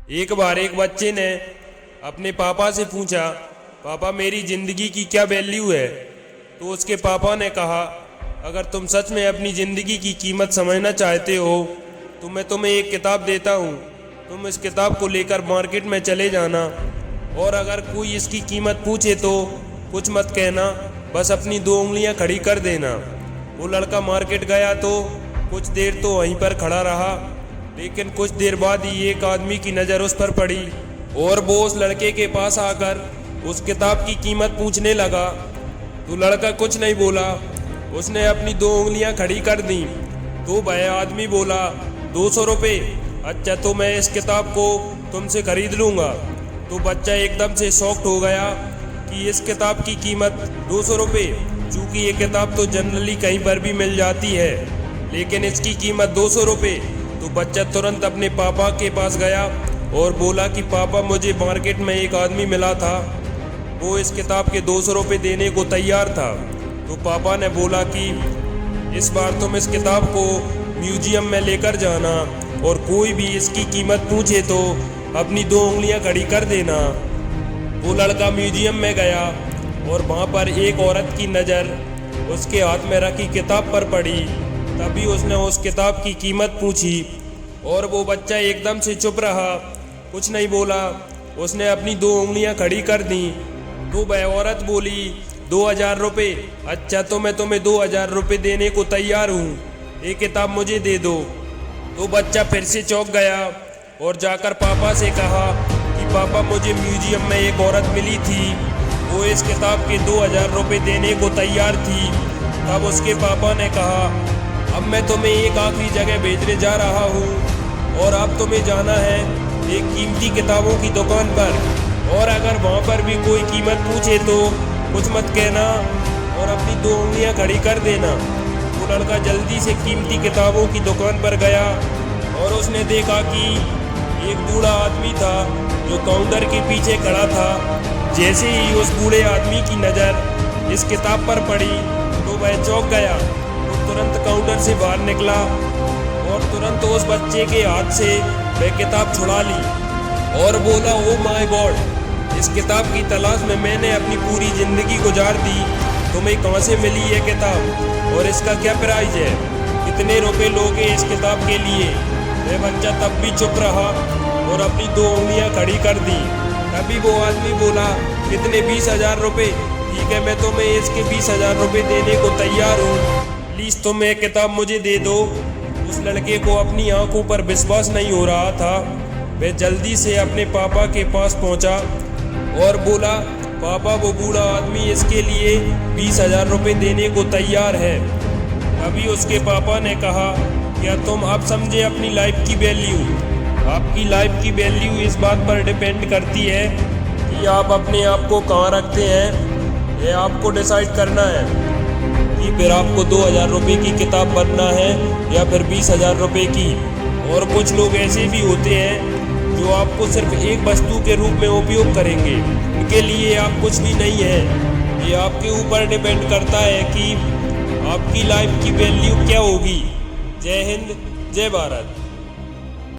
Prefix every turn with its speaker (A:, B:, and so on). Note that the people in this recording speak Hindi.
A: एक बार एक बच्चे ने अपने पापा से पूछा, पापा मेरी ज़िंदगी की क्या वैल्यू है। तो उसके पापा ने कहा, अगर तुम सच में अपनी ज़िंदगी की कीमत समझना चाहते हो तो मैं तुम्हें एक किताब देता हूँ। तुम इस किताब को लेकर मार्केट में चले जाना और अगर कोई इसकी कीमत पूछे तो कुछ मत कहना, बस अपनी 2 उंगलियां खड़ी कर देना। वो लड़का मार्केट गया तो कुछ देर तो वहीं पर खड़ा रहा, लेकिन कुछ देर बाद ही एक आदमी की नज़र उस पर पड़ी और वो उस लड़के के पास आकर उस किताब की कीमत पूछने लगा। तो लड़का कुछ नहीं बोला, उसने अपनी 2 उंगलियां खड़ी कर दी। तो वह आदमी बोला, 200 रुपये। अच्छा, तो मैं इस किताब को तुमसे खरीद लूँगा। तो बच्चा एकदम से शॉक्ड हो गया कि इस किताब की कीमत 200 रुपये, चूँकि ये किताब तो जनरली कहीं पर भी मिल जाती है, लेकिन इसकी कीमत 200 रुपये। तो बच्चा तुरंत अपने पापा के पास गया और बोला कि पापा मुझे मार्केट में एक आदमी मिला था, वो इस किताब के 200 रुपये देने को तैयार था। तो पापा ने बोला कि इस बार तुम इस किताब को म्यूजियम में लेकर जाना और कोई भी इसकी कीमत पूछे तो अपनी 2 उंगलियां खड़ी कर देना। वो लड़का म्यूजियम में गया और वहाँ पर एक औरत की नज़र उसके हाथ में रखी किताब पर पड़ी। तभी उसने उस किताब की कीमत पूछी और वो बच्चा एकदम से चुप रहा, कुछ नहीं बोला। उसने अपनी 2 उंगलियां खड़ी कर दी। तो वह औरत बोली, 2000 रुपये। अच्छा, तो मैं तुम्हें 2000 रुपये देने को तैयार हूँ, ये किताब मुझे दे दो। तो बच्चा फिर से चौंक गया और जाकर पापा से कहा कि पापा मुझे म्यूजियम में एक औरत मिली थी, वो इस किताब के 2000 रुपये देने को तैयार थी। तब उसके पापा ने कहा, अब मैं तुम्हें एक आखिरी जगह भेजने जा रहा हूँ और अब तुम्हें जाना है एक कीमती किताबों की दुकान पर, और अगर वहाँ पर भी कोई कीमत पूछे तो कुछ मत कहना और अपनी 2 उंगलियां खड़ी कर देना। वो लड़का जल्दी से कीमती किताबों की दुकान पर गया और उसने देखा कि एक बूढ़ा आदमी था जो काउंटर के पीछे खड़ा था। जैसे ही उस बूढ़े आदमी की नज़र इस किताब पर पड़ी तो वह चौंक गया। वो तुरंत काउंटर से बाहर निकला और तुरंत उस बच्चे के हाथ से वह किताब छुड़ा ली और बोला, ओ माय गॉड, इस किताब की तलाश में मैंने अपनी पूरी ज़िंदगी गुजार दी, तुम्हें कहाँ से मिली ये किताब और इसका क्या प्राइस है, कितने रुपए लोगे इस किताब के लिए। वह बच्चा तब भी चुप रहा और अपनी 2 उंगलियां खड़ी कर दी। तभी वो आदमी बोला, कितने? 20,000 रुपये। ठीक है, मैं तुम्हें इसके 20,000 रुपये देने को तैयार हूँ, प्लीज़ तुम ये किताब मुझे दे दो। उस लड़के को अपनी आंखों पर विश्वास नहीं हो रहा था। वह जल्दी से अपने पापा के पास पहुंचा और बोला, पापा वो बूढ़ा आदमी इसके लिए 20,000 रुपये देने को तैयार है। अभी उसके पापा ने कहा, क्या तुम अब समझे अपनी लाइफ की वैल्यू? आपकी लाइफ की वैल्यू इस बात पर डिपेंड करती है कि आप अपने आप को कहाँ रखते हैं। ये आपको डिसाइड करना है कि फिर आपको 2,000 रुपये की किताब बनना है या फिर 20,000 रुपये की। और कुछ लोग ऐसे भी होते हैं जो आपको सिर्फ एक वस्तु के रूप में उपयोग करेंगे, उनके लिए आप कुछ भी नहीं है। ये आपके ऊपर डिपेंड करता है कि आपकी लाइफ की वैल्यू क्या होगी। जय हिंद, जय भारत।